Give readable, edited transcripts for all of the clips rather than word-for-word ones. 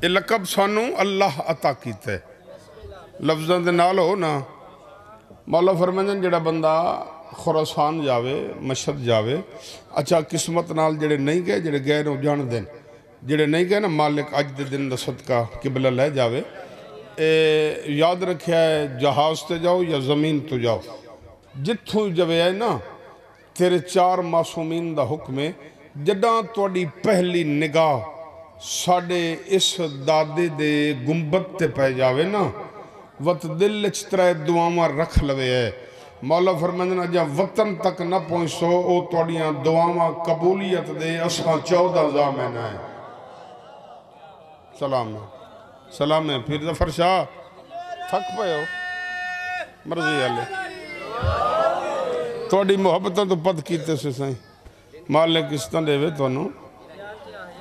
یہ لقب سانو اللہ عطا کیتا ہے لفظاں دے نال ہو نا مولا فرمائیں جڑا بندہ خراسان جاوے مشہد جاوے اچھا قسمت نال جڑے نہیں گئے جڑے گئے نو جان دین جڑے نہیں گئے نا مالک اج دے دن دا صدقہ قبلہ لے جاوے یاد رکھیا ہے جہاز تے جاؤ یا زمین تو جاؤ جتھوں جوے ہے نا تیرے 4 معصومین دا حکم ہے جداں توڑی پہلی نگاہ ساڑے اس دادے دے گنبد تے پہ جاوے نا وقت دل اچترائے دعاواں رکھ لوے ہے مولا فرمائیں جا وطن تک نہ پہنچو او توڑیاں دعاواں قبولیت دے اساں 14 زامن ہے سلام ہے سلام ہے پھر ظفر شاہ تھک پہ ہو مرضی اللہ توڑی محبتاں تو پد کیتے سے سائیں مالک اس طرح دے وے تو انہوں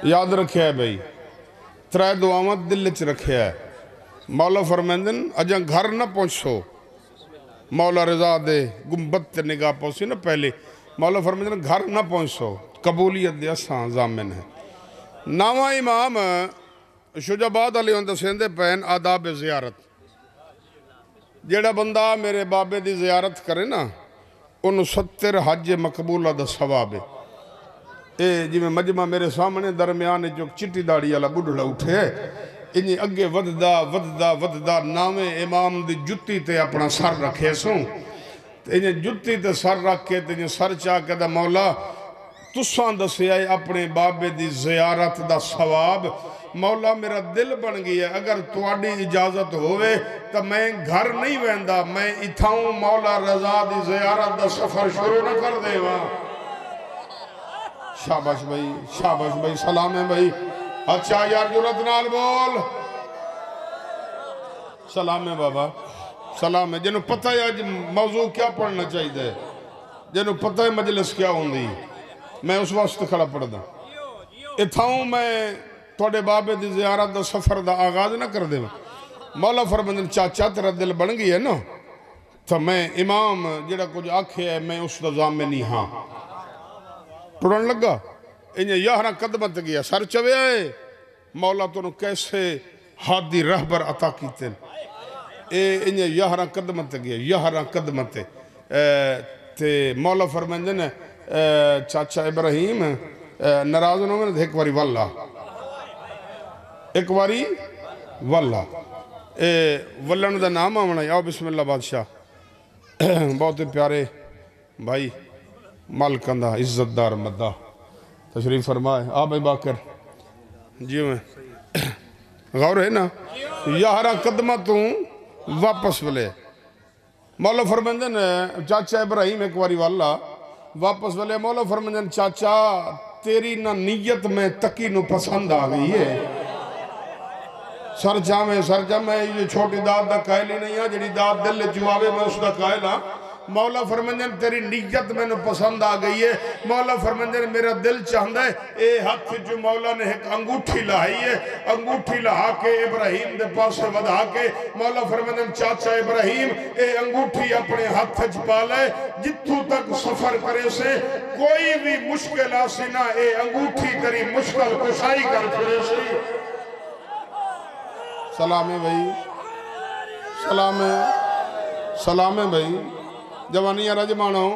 یاد رکھیا ہے بھئی 3 دعاواں دل چ رکھیا ہے مولا فرمائندن اجاں گھر نہ پہنچو مولا رضا دے گنبد تے نگاہ پہنچی نا پہلے مولا فرمائندن گھر نہ پہنچو قبولیت دے اساں ضامن ہے نامہ امام شجاباد علیہ وسلم سندے پہن آداب زیارت جیڑا بندہ میرے بابے دی زیارت کرے نا انہوں 70 حج مقبولہ دا ثواب ہے جی میں مجمع میرے سامنے درمیان جو چٹی داڑی والا بڑھڑا اٹھے انہی اگے وددا نامے امام دی جتی تے اپنا سر رکھے سوں انہی جتی تے سر رکھے تے انہی سر چاہ کے دا مولا تساں دسے آئے اپنے بابے دی زیارت دا ثواب مولا میرا دل بن گیا اگر تواڈی اجازت ہوئے تو میں گھر نہیں ویندا میں اتھاؤں مولا رضا دی زیارت دا سفر شروع نہ کر دے وہاں شاباش بھائی سلام ہے بھائی اچھا یار جرات نال بول سلام ہے بابا سلام ہے جنہوں پتہ ہے آج موضوع کیا پڑھنا چاہیے دے جنہوں پتہ ہے مجلس کیا ہوندی میں اس واسطے کھڑا پڑھ دا اتھاؤں میں توڑے بابے دی زیارت دا سفر دا آغاز نہ کر دے مولا فرمندن چاچا تیرا دل بن گئی ہے نا تو میں امام جڑا کچھ آکھے ہے میں اس دا ضامن ہاں ٹرن لگا انہیں یہاں قدمت گیا سر چوے آئے مولا تو کیسے حادی رہبر عطا کیتے انہیں یہاں قدمت گیا یہاں قدمت تے مولا فرمائندن چاچا ابراہیم ناراض نہ ہوئے ایک واری واللہ ایک واری واللہ ولن دا نام آمنا یا بسم اللہ بادشاہ بہت پیارے بھائی مالکندہ عزت دار مدہ تشریف فرمائے بھائی باکر جی میں غور ہے نا یہاں قدمتوں واپس بلے مولا فرمندن چاچا ابراہیم ایک واری والا واپس بلے مولا فرمندن چاچا تیری نہ نیت میں تکی نو پسند آ گئی ہے سر جا میں یہ چھوٹی داد دا قائل ہی نہیں ہے جڑی داد دل جوابے میں اس دا قائل ہاں مولا فرمندن تیری نیت میں نے پسند آ گئی ہے مولا فرمندن میرا دل چاہندہ ہے اے ہاتھ جو مولا نے ایک انگوٹھی لائی ہے انگوٹھی لہا کے ابراہیم دے پاسے ودھا کے مولا فرمندن چاچا ابراہیم اے انگوٹھی اپنے ہاتھ چھپا لے جتوں تک سفر کرے سے کوئی بھی مشکل آسی نہ اے انگوٹھی تیری مشکل کشائی کر کرے سے سلام ہے بھائی سلام ہے بھائی جوانیاں رجمانو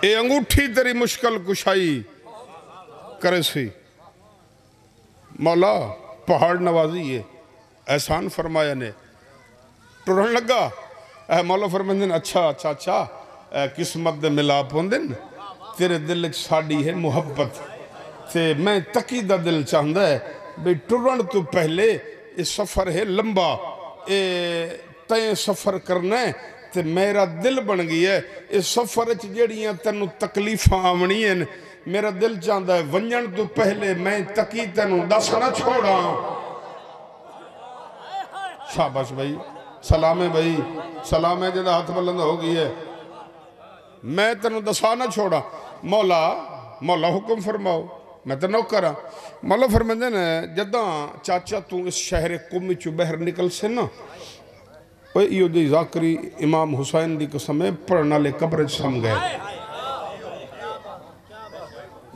اے انگوٹھی تیری مشکل کشائی کرے سی مولا پہاڑ نوازی ہے احسان فرمایا نے ٹرن لگا اے مولا فرمندن اچھا قسمت دے ملا پوندن تیرے دل ایک ساڑی ہے محبت تے میں تقیدہ دل چاہندہ ہے بھئی ٹرن تو پہلے اس سفر ہے لمبا تین سفر کرنا ہے تے میرا دل بن گئی ہے اس سفر جیڑیاں تینوں تکلیفاں آمنی ہیں میرا دل چاہندہ ہے ونجن تو پہلے میں تکی تینوں دس نہ چھوڑا شاباش بھائی سلام ہے بھائی سلام ہے جدہ ہاتھ بلند ہو گئی ہے میں تینوں دسا نہ چھوڑا مولا حکم فرماؤ میں تو نوکرا مولا فرمندن جداں چاچا تو اس شہر قومی چو بہر نکل سے نا یہ دی ذاکری امام حسین دی قسمیں پڑھنا لے قبر سم گئے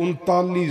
39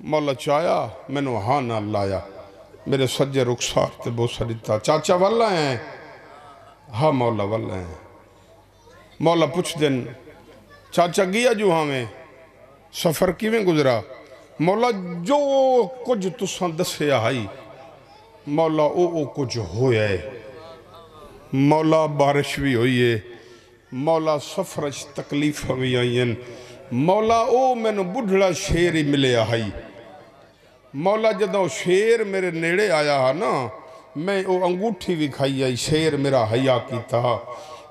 مولا چاہیا میں نے ہاں نہ لایا میرے سجے رخسار تے بوسا دیتا چاچا والا ہیں ہاں مولا والا ہیں مولا پوچھ دن چاچا گیا جو ہمیں سفر کیویں گزرا مولا جو کچھ تساں دسے آئی مولا او کچھ ہویا ہے مولا بارش بھی ہوئی ہے مولا سفرش تکلیف بھی آئی ہیں مولا او میں نے بڑھڑا شیر ہی ملے آئی مولا جدوں شیر میرے نیڑے آیا ہے نا میں او انگوٹھی بھی کھائی آئی شیر میرا حیا کی تھا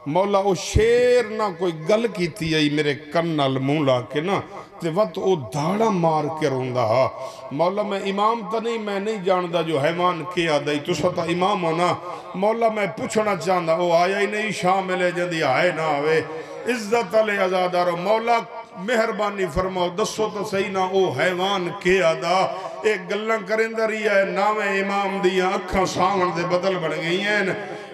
مولا او شیر نہ کوئی گل کیتی آئی میرے کنال مولا کے نا تے وقت او دھاڑا مار کے روندہ مولا میں امام تا نہیں میں نہیں جاندہ جو حیوان کیا دائی تو ستا امام ہونا مولا میں پوچھنا چاندہ او آیا ہی نہیں شامل ہے جدی آئے نہ آوے عزت علی ازادارو مولا مہربانی فرماؤ دسو تو صحیح نہ او حیوان کیا دا ایک گلن کرندہ رہی ہے نام امام دیا اکھاں سامن دے بدل بڑھ گئی ہیں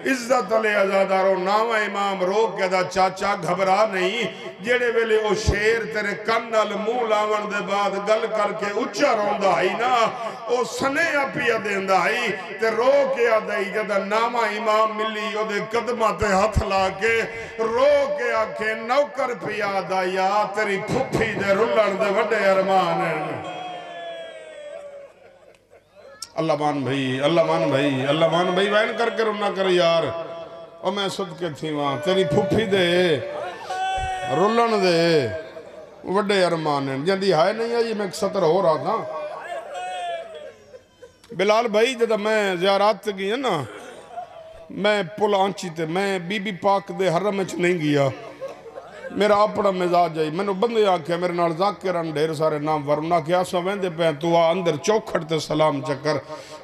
عزت علی ازادارو نام امام روک کے دا چاچا گھبرا نہیں جیڑے ویلے او شیر تیرے کنال منہ لاون دے بعد گل کر کے اچھا روندہ آئی نا او سنے اپیا دیندہ آئی تے رو کے آدھائی جدہ نامہ امام ملی او دے قدمہ تے ہتھ لا کے رو کے آکھے نوکر پیا آدھائی تیری پھپھی دے رلن دے وڈے ارمان ہیں اللہ مان بھائی اللہ مان بھائی وین کر کے رنا کر یار اور میں صدقے تھی وہاں تیری پھپھی دے رلن دے وڈے ارمان ہیں جندی ہائے نہیں آئی میں سطر ہو رہا تھا بلال بھائی جدہ میں زیارات تے گئی ہے نا میں پل آنچی تے میں بی بی پاک دے حرم اچ نہیں گیا میرا اپنا مزاج ہے میں نے بندے آکھے میرے نال ذاکران ڈھیر سارے نام ورنہ کیا سا ویندے پہ تو اندر چوکھٹ تے سلام چکر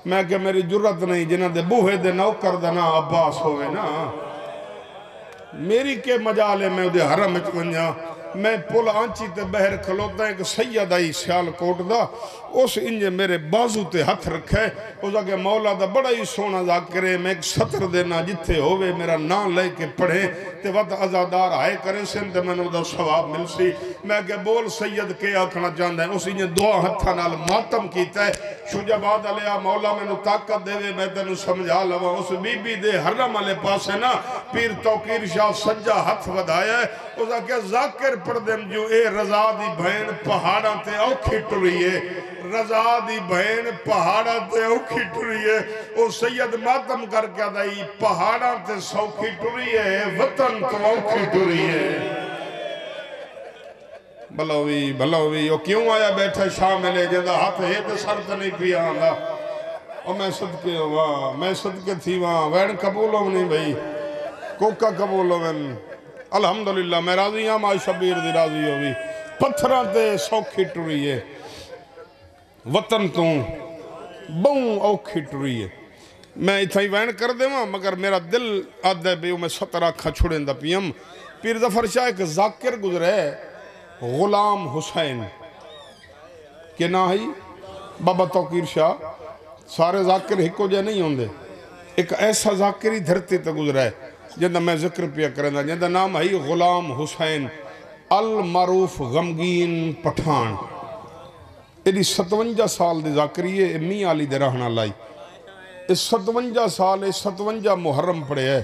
میں کہ میری جرت نہیں جنہ دے بوہے دے نوکر دے نا عباس ہوئے نا میری کے مجالے میں دے حرم اچ ونجا میں پل آنچی تے بہر کھلوتا ہے کہ سید آئی سیال کوٹ دا اس انجے میرے بازو تے ہتھ رکھے اس آگے مولا دا بڑا ہی سونا ذاکرے میں ایک سطر دینا جتھے ہوئے میرا نام لے کے پڑھے تے وقت ازادار آئے کرے سن تے میں نے دا ثواب مل سی میں کہ بول سید کے آکھنا چاندہ ہے اس انجے دعا ہتھا نال ماتم کیتا ہے شجباد علیہ مولا میں نے طاقت دے وے میں تے نے سمجھا لوا اس بی بی دے حرم علیہ پاس ہے نا پیر توقیر شاہ سجا ہتھ ودھایا ہے اس آگے ذاکر پڑھ دیں جو اے رضا دی بہن پہاڑاں تے اوکھی ٹریے رضا دی بہن پہاڑاں تے اوکھی ٹریے او سید ماتم کر کے دائی پہاڑاں تے سوکھی ٹریے وطن تو اوکھی ٹریے بھلوی او کیوں آیا بیٹھے شاملے جدہ ہاتھ ہے تے سرد نہیں پیا آنگا او میں صدقے تھی وہاں وین قبول ہوں نہیں بھئی کوکا قبول ہوں الحمدللہ میں راضی ہوں ماں شبیر دی راضی ہوئی پتھراں تے سوکھی ٹریے وطن تو بہوں اوکھی ٹریے میں اتھائی وین کر دے وہاں مگر میرا دل آدھے بھی میں سترہ کھا چھوڑیں دا پیم پیر ظفر شاہ ایک ذاکر گزرے غلام حسین کہ نہ ہی بابا توقیر شاہ سارے ذاکر ہکو جے نہیں ہوندے ایک ایسا ذاکر ہی دھرتی تے گزرے جندہ میں ذکر پیا کرنا جندہ نام ہے غلام حسین المعروف غمگین پٹھان ایڈی 57 سال دی ذاکری ہے امی آلی دے رہنا لائی اس 57 سال اس 57 محرم پڑے ہے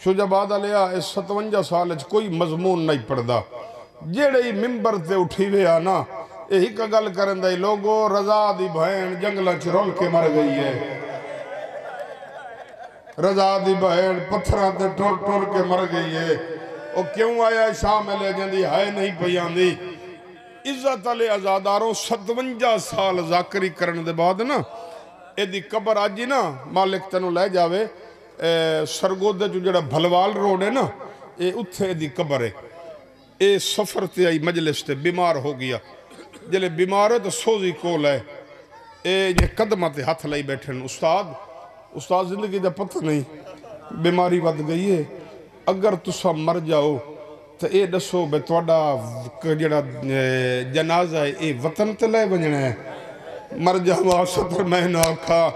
شجباد علیہ اس 57 سال کوئی مضمون نہیں پڑھدا جیڑے ہی ممبر تے اٹھی ہوئے آنا یہی کا گل کرن دائی لوگو رضا دی بہن جنگلہ چرول کے مر گئی ہے رضا دی بہن پتھران تے ٹور ٹور کے مر گئی ہے وہ کیوں آیا شامل ہے جندی ہائے نہیں پیان دی عزت علی ازاداروں 57 سال ذاکری کرن دے بعد نا اے دی قبر آجی نا مالک تنو لے جاوے سرگودے جو جڑا بھلوال روڈ ہے نا اے اتھے دی قبر ہے اے سفر تے آئی مجلس تے بیمار ہو گیا جلے بیمار ہے تو سوزی کول ہے اے یہ قدمہ تے ہاتھ لائی بیٹھن استاد زندگی دا پتہ نہیں بیماری ود گئی ہے اگر تسا مر جاؤ تو اے دسو بے توڑا جڑا جنازہ ہے اے وطن تے لائے بنجنے ہے مر جاؤ ستر مہینہ آکھا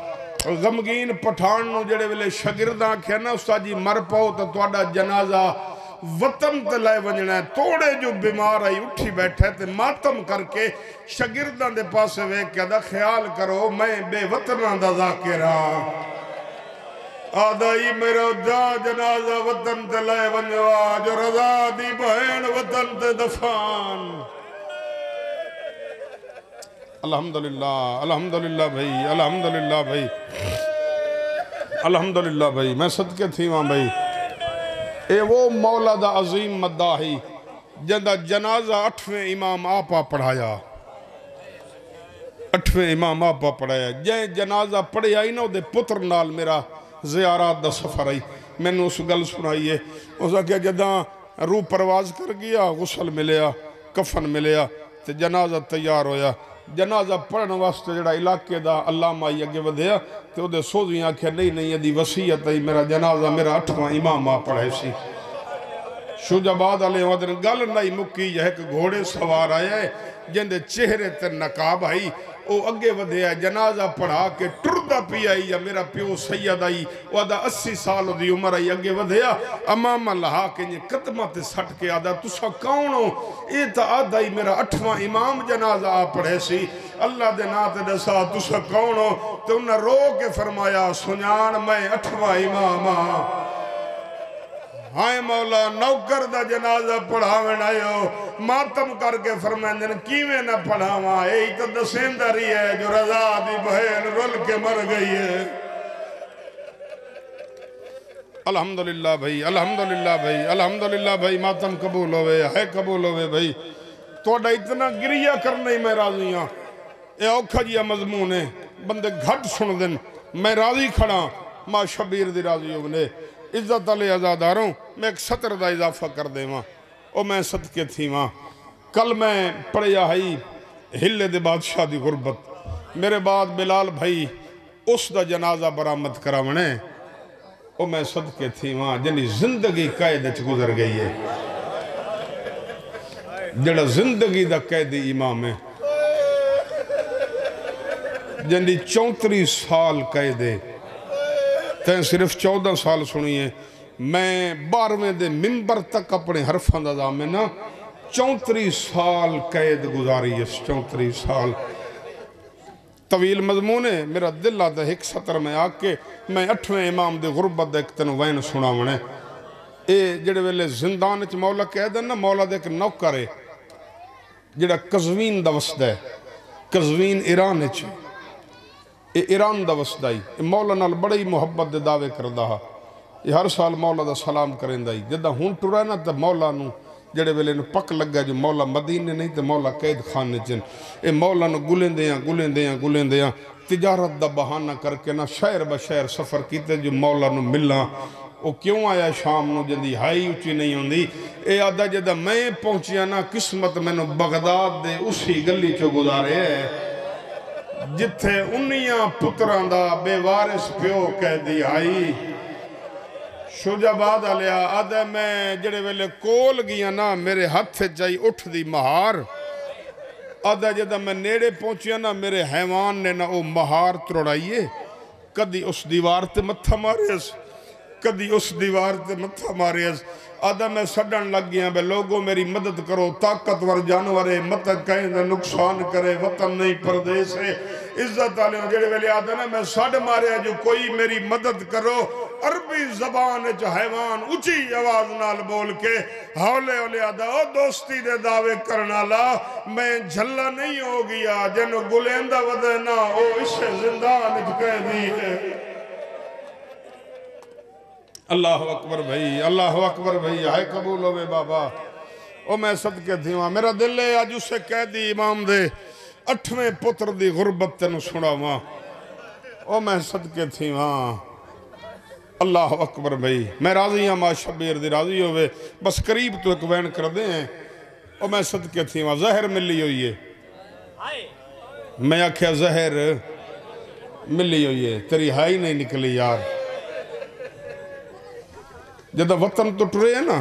غمگین پٹھان نو جڑے ویلے شگرداں کیا نا استاد جی مر پاؤ تو توڑا جنازہ وطن تے لائے ونجنا ہے توڑے جو بیمار آئی اٹھی بیٹھے تے ماتم کر کے شاگردان دے پاسے ویک کے دا خیال کرو میں بے وطنان دا ذاکرہ آدھائی میرا جا جنازہ وطن تے لائے ونجوا جو رضا دی بہن وطن تے دفان الحمدللہ الحمدللہ بھائی الحمدللہ بھائی الحمدللہ بھائی میں صدقے تھی وہاں بھائی اے وہ مولا دا عظیم مداحی جندہ جنازہ 8ویں امام آپا پڑھایا 8ویں امام آپا پڑھایا جائے جنازہ پڑھے آئی نا دے پتر نال میرا زیارات دا سفر آئی میں نے اس گل سنائیے اس کا جدہ روح پرواز کر گیا غسل ملیا کفن ملیا تے جنازہ تیار ہویا جنازہ پڑھنے واسطے جڑا علاقے دا علامہ آئی اگے ودھیا تے او دے سوزی آنکھیں نہیں یہ دی وسیعت ہے میرا جنازہ میرا 8واں امام آ پڑھے سی شجاباد علیہ ودن گل نہیں مکی یہ ایک گھوڑے سوار آیا ہے جن دے چہرے تے نقاب آئی او اگے ودھیا جنازہ پڑھا کے ٹردہ پی آئی یا میرا پیو سید آئی وادہ 80 سال دی عمر آئی اگے ودھیا امام اللہ کے یہ قدمت سٹ کے آدھا تسا کونو اے تا آدھائی میرا 8واں امام جنازہ آ پڑھے سی اللہ دے ناتے دسا تسا کونو تو انہا رو کے فرمایا سنیان میں 8واں امام ہائے مولا نوکر دا جنازہ پڑھاویں آئیو ماتم کر کے فرمائیں کیویں نہ پڑھاواں اے تو دسیندری ہے جو رضا دی بہن رول کے مر گئی ہے الحمدللہ بھائی الحمدللہ بھائی الحمدللہ بھائی ماتم قبول ہوئے ہے قبول ہوئے بھائی توڑا اتنا گریہ کرنے میں راضی ہاں اے اوکھا جیا مضمون ہے بندے گھٹ سن دن میں راضی کھڑا ماں شبیر دی راضی ہونے عزت علی ازاداروں میں ایک سطر دا اضافہ کر دے ماں او میں صدقے تھی ماں کل میں پڑھیا ہائی ہلے دے بادشاہ دی غربت میرے بعد بلال بھائی اس دا جنازہ برآمد کراونے او میں صدقے تھی ماں جنی زندگی قید اچ گزر گئی ہے جڑا زندگی دا قیدی امام ہے جنی 34 سال قیدے تین صرف 14 سال سنیے میں 12ویں دے ممبر تک اپنے حرفان دا دامن 34 سال قید گزاری ہے 34 سال طویل مضمون ہے میرا دل آتا ہے ایک سطر میں آکے میں 8ویں امام دے غربت دے ایک تن وین سنا منے اے جڑے ویلے زندان اچ مولا کہہ دیں نا مولا دے ایک نوکر ہے جڑا قزوین دا وسد ہے قزوین ایران اچ اے ایران دا وسدائی مولا نال بڑی محبت دے دعوے کردہ یہ ہر سال مولا دا سلام کریں دائی جدہ ہون ٹورا نا تا مولا نو جڑے ویلے نو پک لگا جو مولا مدینے نہیں تے مولا قید خانے چن اے مولا نو گلیں دیاں تجارت دا بہانہ کر کے نا شہر بشہر سفر کیتے جو مولا نو ملنا او کیوں آیا شام نو جدی ہائی اچھی نہیں ہوندی اے آدھا جدہ میں پہنچیا نا قسمت میں نو بغداد دے اسی گلی چو گزارے ہے جتھے انیاں پتران دا بے وارث پیو کہہ دی آئی شجاباد علیہ آدھے میں جڑے ویلے کول گیا نا میرے ہاتھ جائی اٹھ دی مہار آدھے جدہ میں نیڑے پہنچیا نا میرے حیوان نے نا او مہار تروڑائیے کدی اس دیوار تے متھا ماریس کدی اس دیوار تے متھا ماریس آدھا میں سڑن لگ گیا بے لوگوں میری مدد کرو طاقتور جانورے مت کہیں دے نقصان کرے وطن نہیں پردیس ہے عزت آلے جڑے ویلے آدھا نا میں سڑ ماریا جو کوئی میری مدد کرو عربی زبان جو حیوان اچھی آواز نال بول کے ہولے ہولے آدھا او دوستی دے دعوے کرنا لا میں جھلا نہیں ہو گیا جنو گلیندہ ودنا او اسے زندان جو کہہ دی ہے اللہ اکبر بھائی اللہ اکبر بھائی آئے قبول ہوئے بابا او میں صدقے تھی وہاں میرا دل ہے آج اسے کہہ دی امام دے 8ویں پتر دی غربت تنو سنا وہاں او میں صدقے تھی وہاں اللہ اکبر بھائی میں راضی ہوں ماں شبیر دی راضی ہوئے بس قریب تو ایک وین کر دیں او میں صدقے تھی وہاں زہر ملی ہوئی ہے میں آکھیا زہر ملی ہوئی ہے تیری ہائی نہیں نکلی یار جدہ وطن تو ٹرے ہے نا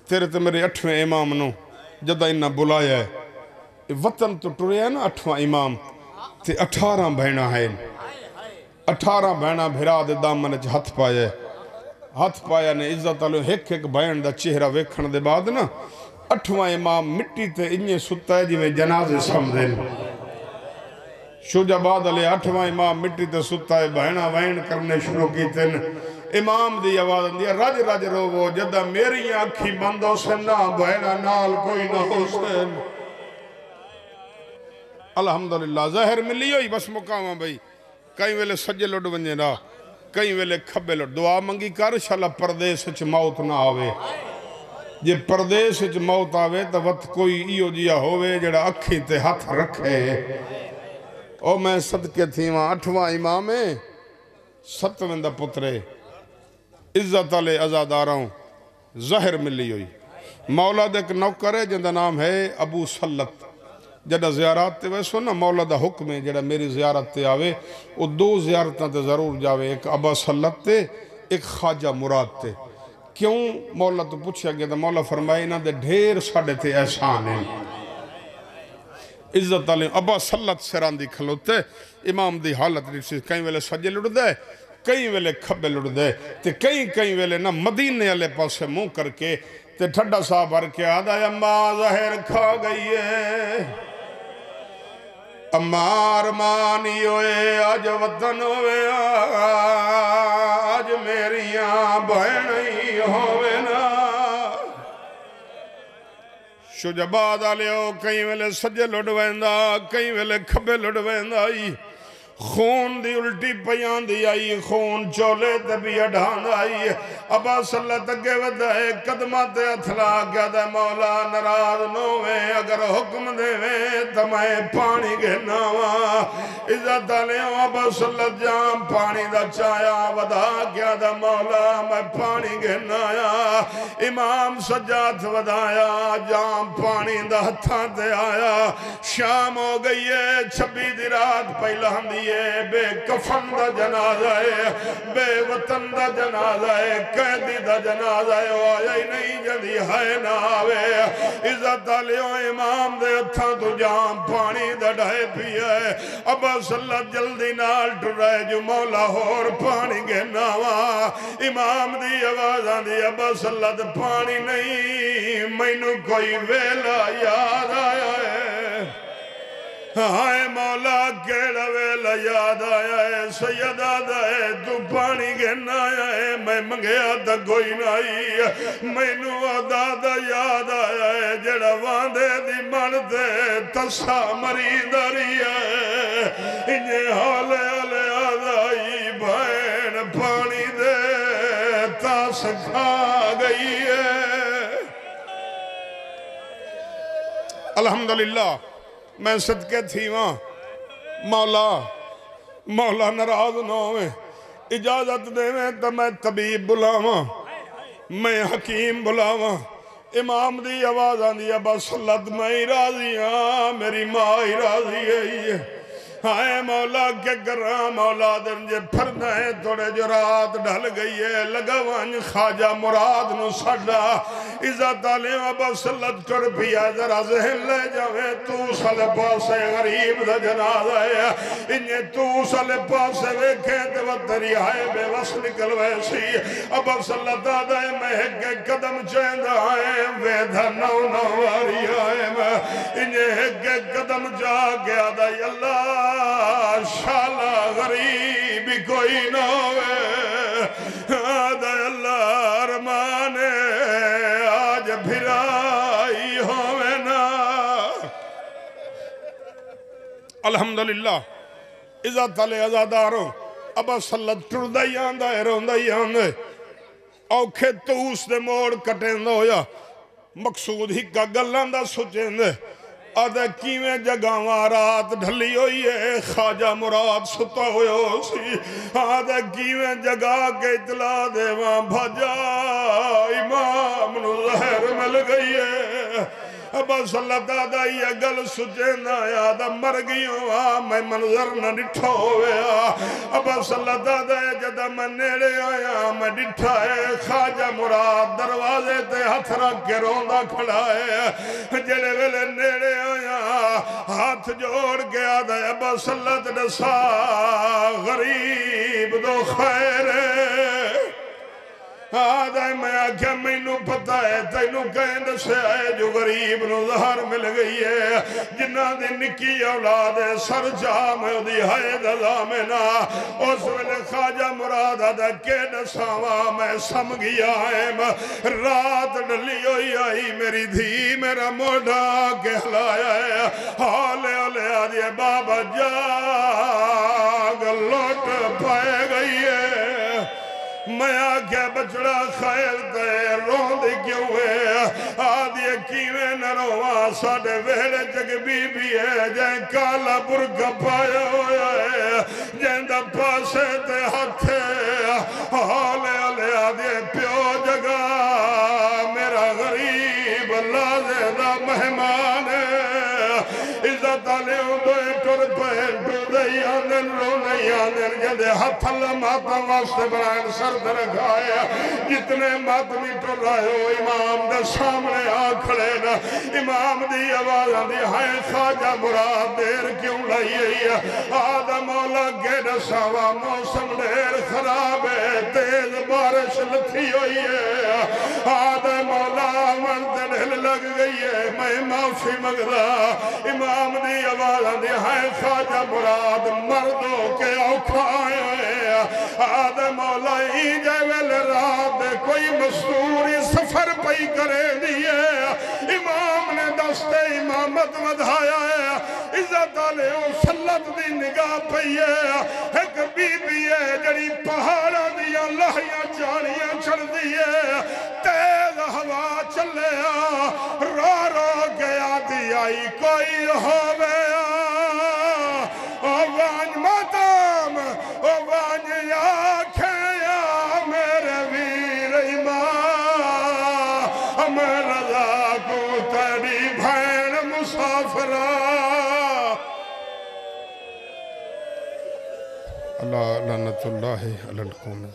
تیرے تے میرے 8ویں امام نو جدہ انہا بلایا ہے وطن تو ٹرے ہے نا 8واں امام تے 18 بہنہ ہے 18 بہنہ بھیرا دے دامن اچھ ہتھ پائے ہاتھ پایا نے عزت والے ایک ایک بہن دا چہرہ ویکھن دے بعد نا 8واں امام مٹی تے انجے ستا ہے جی میں جنازے سمجھیں شجاباد علیہ 8واں امام مٹی تے ستا ہے بہنہ وین کرنے شروع کی تن امام دی آواز اندیا رج رج رو وہ جدہ میری آنکھی بندوں سے نہ بہنہ نال کوئی نہ ہو سین الحمدللہ ظاہر ملی ہوئی بس مقامہ بھئی کئی ویلے سجے لڑ ونجے را کئی ویلے کھبے لڑ دعا منگی کر شالا پردیس چھ موت نہ آوے جے پردیس چھ موت آوے تا وقت کوئی ایو جیا ہوئے جڑا اکھی تے ہاتھ رکھے او میں صدقے تھی وہاں 8واں امام 7ویں دا پترے عزت علی ازاداراں ظاہر ملی ہوئی مولا دے ایک نوکر ہے جن دا نام ہے ابو سلط جڑا زیارات تے ویسو نا مولا دا حکم ہے جڑا میری زیارت تے آوے وہ 2 زیارتاں تے ضرور جاوے ایک ابا سلط تے ایک خواجہ مراد تے کیوں مولا تو پوچھا گیا تھا مولا فرمائے نا دے ڈھیر ساڑھے تے احسان ہیں عزت علی ابا سلط سران دی کھلوتے امام دی حالت ریسی کئی ویلے سجے لڑ دے کئی ویلے کھبے لڑ دے تے کئی ویلے نا مدینے والے پاسے منہ کر کے تے ٹھڈا صاحب بھر کے آدھا اماں ظاہر کھا گئی ہے اماں ارمانی ہوئے آج وطن ہوئے آج میریاں بہنیں ہوئے نا شجاباد آلیو کئی ویلے سجے لڑ ویندا کئی ویلے کھبے لڑ ویندا خون دی الٹی پیان دی آئی خون چولے تے بھی اڈھان آئی ابا سلط اگے ودائے قدمات اتھلا کیا دے مولا نراز نوے اگر حکم دے وے تمہیں پانی گھنا وا عزت علیہ ابا سلط جام پانی دا چایا ودا کیا دے مولا میں پانی گھنا آیا امام سجاد ودایا جام پانی دا ہتھاں دے آیا شام ہو گئی ہے 26 دی رات پہلا ہم دیئے بے کفن دا جنازہ ہے بے وطن دا جنازہ ہے قیدی دا جنازہ ہے وہ آیا ہی نہیں جدی ہے نہ آوے عزت علیہ امام دے اتھاں تو جام پانی دا ڈھائے پیا ہے ابا سلط جلدی نال ٹر رہے جو مولا ہور پانی گھنا وا امام دی آوازاں دی ابا سلط پانی نہیں مینو کوئی ویلا یاد آیا ہے ہائے مولا کیڑا ویلا یاد آیا ہے سید آدھا ہے تو پانی گھنا آیا ہے میں منگیا تا کوئی نائی میں نو آدھا یاد آیا ہے جڑا واندے دی مردے تسا مریداری ہے انہیں حالے علی آدھائی بہن پانی دے تا سکھا گئی ہے الحمدللہ میں صدقے تھی وہاں مولا نراز نہ ہوئے اجازت دے میں تو میں طبیب بلاواں میں حکیم بلاواں امام دی آواز آندی ابا سلط میں راضی ہاں میری ماں ہی راضی ہے ہائے مولا کے گراں مولا دن جے پھرنا ہے تھوڑے جو رات ڈھل گئی ہے لگا وانج خواجہ مراد نو سڑا عزت علیہ ابا سلط کر پیا ذرا ذہن لے جاوے تو سالے پاسے غریب دا جنازہ ہے انہیں تو سالے پاسے ویکھیں تو وہ تری آئے بے وس نکل ویسی ابا سلط آدھا ہے میں ایک قدم چیند آئے ویدھا نو واری آئے میں انہیں ایک قدم جا کے آدھا اللہ شالا غریب کوئی نہ ہوئے آدھا اللہ ارمانے آج بھرائی ہوئے نا الحمدللہ عزت علی ازاداروں ابا سلط ٹردائی آندہ ہے روندائی آندہ ہے اوکھے تو اس دے موڑ کٹیں دو یا مقصود ہی کا گلان دا سوچیں دے آدھے کیویں جگہ رات ڈھلی ہوئی ہے خواجہ مراد ستا ہوئے ہو سی آدھے کیویں جگہ کے اطلاع دے وہاں بھجا امام نو ظہر مل گئی ہے ابا سلط آدھا یہ گل سچینا آدھا مر گئی ہوں میں منظر نہ ڈٹھا ہوئے ابا سلط آدھا جدہ میں نیڑے آیا میں ڈٹھا ہے خواجہ مراد دروازے تے ہاتھ رکھ کے روندہ کھڑا ہے جڑے ویلے نیڑے آیا ہاتھ جوڑ کے آدھا ابا سلط ڈسا غریب دو خیر آدھے میں آکھا میں نو پتا ہے تینو کہیں دسے آئے جو غریب نو ظہر مل گئی ہے جنہ دی نکی اولاد ہے سر جام ہے دی حید ازامنا اس ویلے خواجہ مراد آدھا کے دساوا میں سم گیا ہے رات ڈلی ہوئی آئی میری دھی میرا موڑا کہلایا ہے حالے حالے آدھے بابا جاگ لوٹ پائے گئی ہے میں آگیا بچڑا خیل تے رون دی کیوں ہے آدھی کیویں نہ رواں ساڑھے ویڑے جگ بی بی ہے جائیں کالا برگا پایا ہویا ہے جائیں دا پاسے تے ہتھے حالے حالے آدھی پیو جگا میرا غریب لازے دا مہمان ہے عزت آلے اندوے ٹر پہن ٹر دئی آنن رو نہیں آنن جدے ہتھ اللہ ماتا واسطے برائن سر درکھایا جتنے ماتمی ٹر رہے ہو امام دے سامنے آکھڑے نا امام دی آوازہ دی ہائے خواجہ مراد دیر کیوں لائیے آدھا مولا گیڑ ساوا موسم دیر خراب ہے تیز بارش لتھی ہوئی ہے آدھا مولا منت ڈھل لگ گئی ہے میں معافی مگدہ امام دی آوازہ دی ہائے خواجہ مراد مردوں کے اوکھائے ہوئے آدھا مولا ہی جیویل رات کوئی مستوری سفر پئی کرے دیئے امام نے دست امامت ودھایا ہے عزت آلے او سلط دی نگاہ پئی ہے ایک بی بی ہے جڑی پہاڑا دیا لہیاں چاڑیاں چڑھ دیئے تیز ہوا چلے رو رو گیا دی آئی کوئی ہوئے او وان ماتم او وان آنکھیں یا میرے ویر امام ہم رضا کو تیری بھین مسافرہ اللہ لعنت اللہ علی القوم